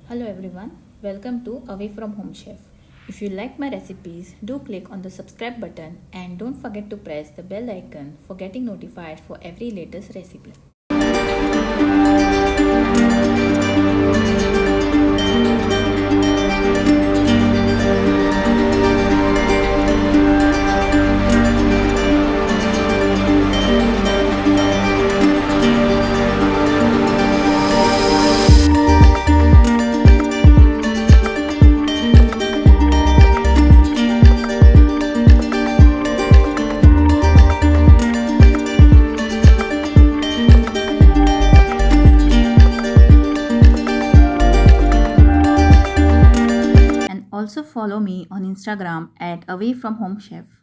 Hello everyone, welcome to Away from Home Chef. If you like my recipes, do click on the subscribe button and don't forget to press the bell icon for getting notified for every latest recipe. And also follow me on Instagram at Away from Home Chef.